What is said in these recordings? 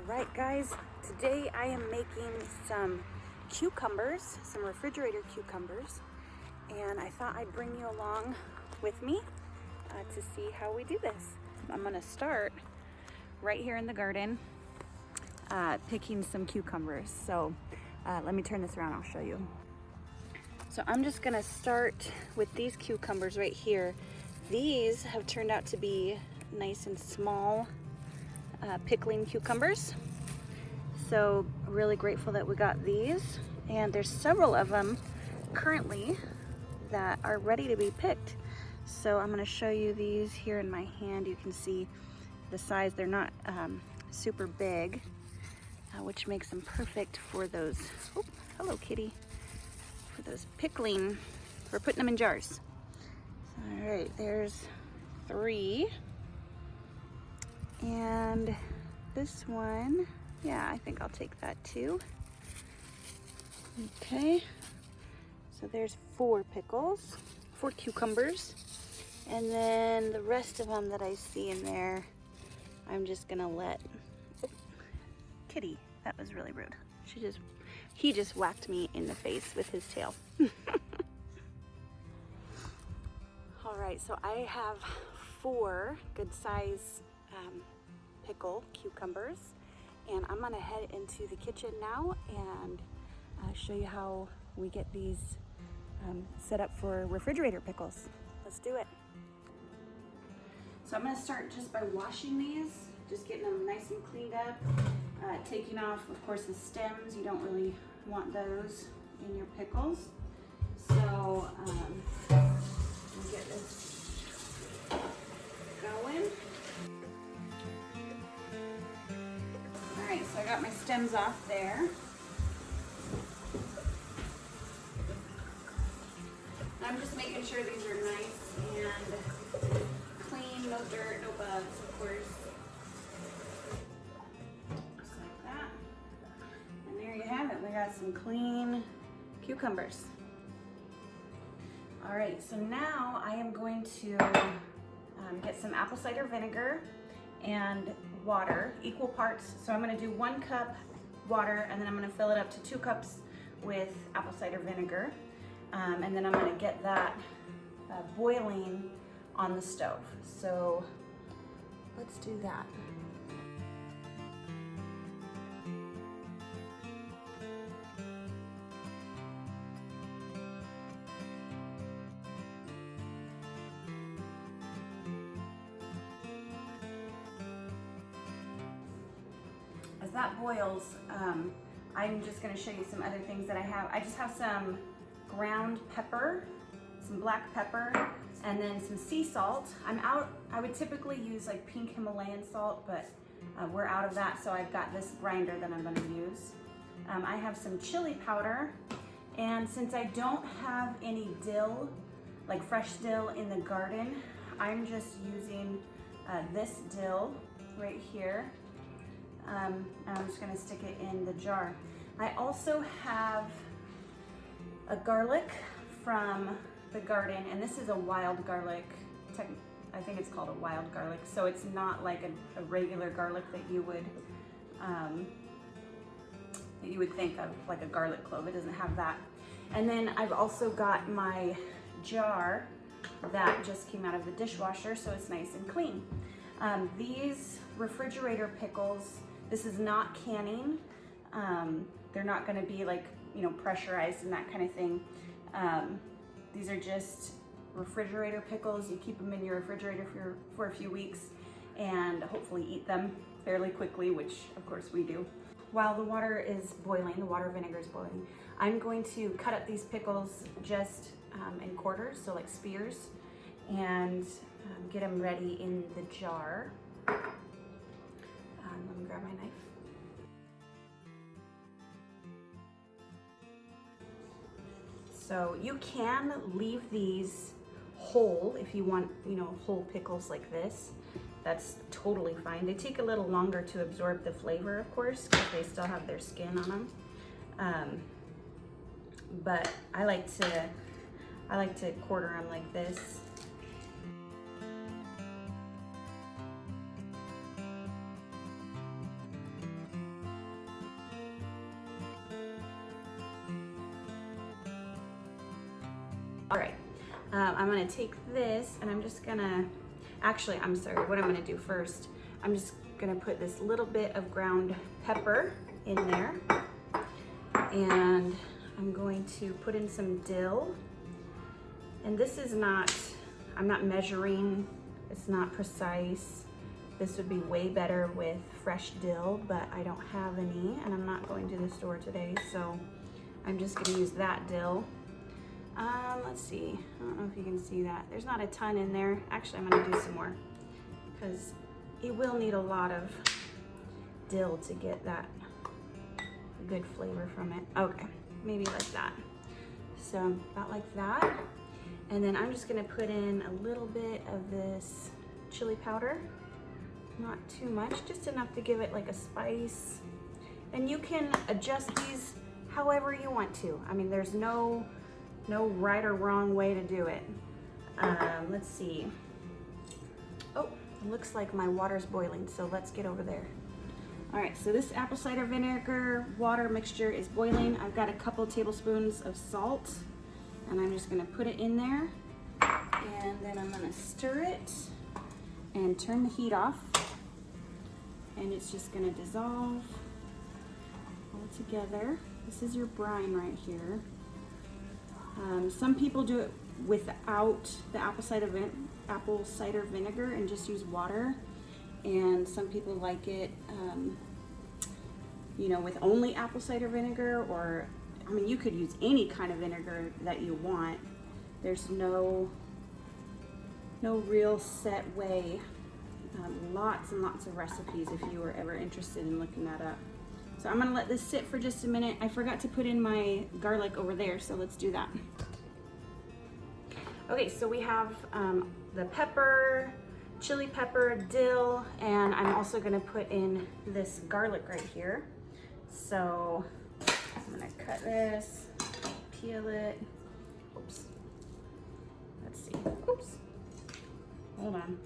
Alright guys, today I am making some cucumbers, some refrigerator cucumbers, and I thought I'd bring you along with me to see how we do this. I'm going to start right here in the garden picking some cucumbers. So let me turn this around, I'll show you. So I'm just going to start with these cucumbers right here. These have turned out to be nice and small pickling cucumbers. So really grateful that we got these, and there's several of them currently that are ready to be picked. So I'm going to show you these here in my hand. You can see the size. They're not super big, which makes them perfect for those, oh, hello kitty, for those pickling. We're putting them in jars. All right, there's 3. And this one, yeah, I think I'll take that too. Okay, so there's 4 pickles, 4 cucumbers. And then the rest of them that I see in there, I'm just gonna let, oh, kitty, that was really rude. He just whacked me in the face with his tail. All right, so I have 4 good size pickle cucumbers, and I'm gonna head into the kitchen now and show you how we get these set up for refrigerator pickles. Let's do it. So I'm gonna start just by washing these, just getting them nice and cleaned up, taking off, of course, the stems. You don't really want those in your pickles. So we'll get this going. All right, so I got my stems off there. I'm just making sure these are nice and clean, no dirt, no bugs, of course. Just like that. And there you have it. We got some clean cucumbers. All right, so now I am going to get some apple cider vinegar and water, equal parts. So I'm gonna do 1 cup water, and then I'm gonna fill it up to 2 cups with apple cider vinegar. And then I'm gonna get that boiling on the stove. So let's do that. As that boils, I'm just going to show you some other things that I have. I just have some ground pepper, some black pepper, and then some sea salt. I would typically use like pink Himalayan salt, but we're out of that, so I've got this grinder that I'm going to use. I have some chili powder, and since I don't have any dill, like fresh dill in the garden, I'm just using this dill right here. And I'm just gonna stick it in the jar. I also have a garlic from the garden, and this is a wild garlic. I think it's called a wild garlic. So it's not like a regular garlic that you would think of, like a garlic clove. It doesn't have that. And then I've also got my jar that just came out of the dishwasher, so it's nice and clean. These refrigerator pickles, this is not canning. They're not gonna be like, you know, pressurized and that kind of thing. These are just refrigerator pickles. You keep them in your refrigerator for a few weeks and hopefully eat them fairly quickly, which of course we do. While the water is boiling, the water vinegar is boiling, I'm going to cut up these pickles just in quarters, so like spears, and get them ready in the jar. Let me grab my knife. So you can leave these whole if you want, you know, whole pickles like this. That's totally fine. They take a little longer to absorb the flavor, of course, because they still have their skin on them. But I like to quarter them like this. All right, I'm gonna take this and I'm just gonna, actually, I'm sorry, what I'm gonna do first, I'm just gonna put this little bit of ground pepper in there, and I'm going to put in some dill. And this is not, I'm not measuring, it's not precise. This would be way better with fresh dill, but I don't have any, and I'm not going to the store today, so I'm just gonna use that dill. Let's see, I don't know if you can see that. There's not a ton in there. Actually, I'm gonna do some more because you will need a lot of dill to get that good flavor from it. Okay, maybe like that. So about like that. And then I'm just gonna put in a little bit of this chili powder. Not too much, just enough to give it like a spice. And you can adjust these however you want to. I mean, there's no right or wrong way to do it. Let's see. Oh, it looks like my water's boiling, so let's get over there. All right, so this apple cider vinegar water mixture is boiling. I've got a couple tablespoons of salt, and I'm just gonna put it in there. And then I'm gonna stir it and turn the heat off. And it's just gonna dissolve all together. This is your brine right here. Some people do it without the apple cider vinegar and just use water. And some people like it, you know, with only apple cider vinegar, or, I mean, you could use any kind of vinegar that you want. There's no real set way. Lots and lots of recipes if you were ever interested in looking that up. So I'm gonna let this sit for just a minute. I forgot to put in my garlic over there, so let's do that. Okay, so we have the pepper, chili pepper, dill, and I'm also gonna put in this garlic right here. So I'm gonna cut this, peel it. Oops. Let's see. Oops. Hold on.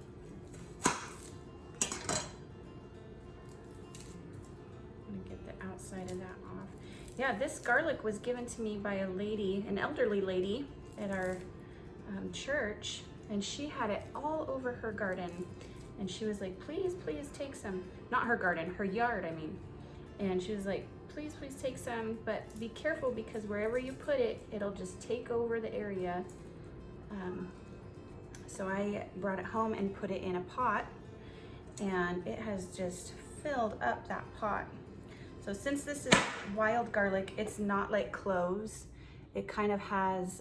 Outside of that off. Yeah, this garlic was given to me by a lady, an elderly lady at our church, and she had it all over her garden, and she was like, please take some. Not her garden, her yard, I mean. And she was like, please take some, but be careful because wherever you put it, it'll just take over the area. So I brought it home and put it in a pot, and it has just filled up that pot. So since this is wild garlic, it's not like cloves. It kind of has,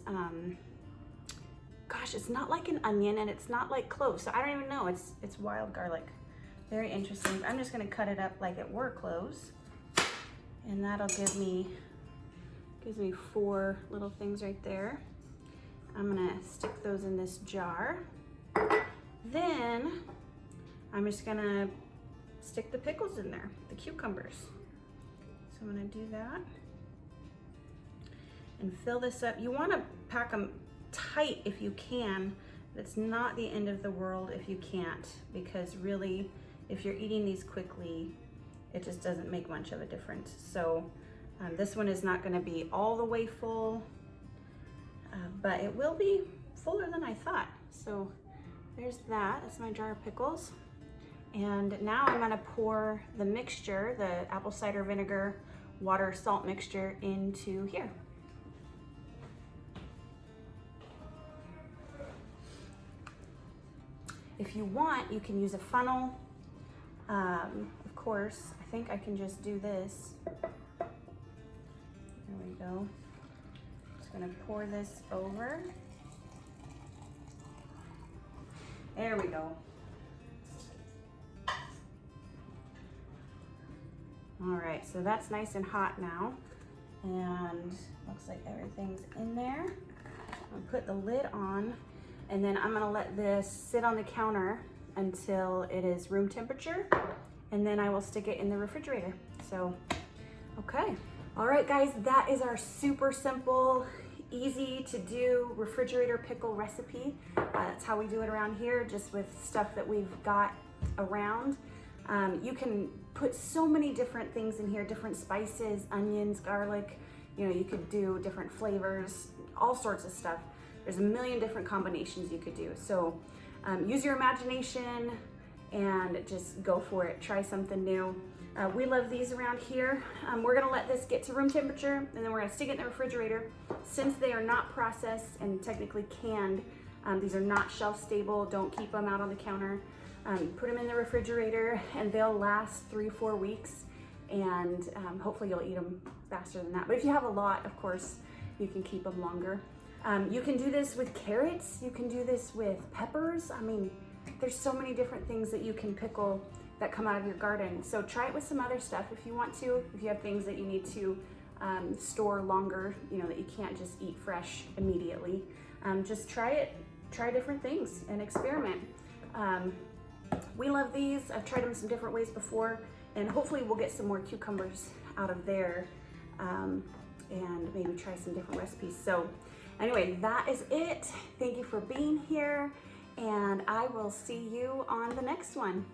gosh, it's not like an onion and it's not like cloves. So I don't even know, it's wild garlic. Very interesting. I'm just gonna cut it up like it were cloves. And that'll gives me 4 little things right there. I'm gonna stick those in this jar. Then I'm just gonna stick the pickles in there, the cucumbers. So I'm gonna do that and fill this up. You wanna pack them tight if you can. It's not the end of the world if you can't, because really, if you're eating these quickly, it just doesn't make much of a difference. So this one is not gonna be all the way full, but it will be fuller than I thought. So there's that, that's my jar of pickles. And now I'm gonna pour the mixture, the apple cider vinegar, water, salt mixture into here. If you want, you can use a funnel. Of course, I think I can just do this. There we go. Just gonna pour this over. There we go. All right, so that's nice and hot now, and looks like everything's in there. I'll put the lid on, and then I'm gonna let this sit on the counter until it is room temperature, and then I will stick it in the refrigerator. So, okay. All right, guys, that is our super simple, easy to do refrigerator pickle recipe. That's how we do it around here, just with stuff that we've got around. You can put so many different things in here, different spices, onions, garlic, you know, you could do different flavors, all sorts of stuff. There's a million different combinations you could do. So use your imagination and just go for it. Try something new. We love these around here. We're gonna let this get to room temperature and then we're gonna stick it in the refrigerator. Since they are not processed and technically canned, these are not shelf stable. Don't keep them out on the counter. Put them in the refrigerator and they'll last 3-4 weeks, and hopefully you'll eat them faster than that. But if you have a lot, of course, you can keep them longer. You can do this with carrots. You can do this with peppers. I mean, there's so many different things that you can pickle that come out of your garden. So try it with some other stuff if you want to. If you have things that you need to store longer, you know, that you can't just eat fresh immediately, just try it. Try different things and experiment. We love these. I've tried them some different ways before, and hopefully we'll get some more cucumbers out of there, and maybe try some different recipes. So anyway, that is it. Thank you for being here, and I will see you on the next one.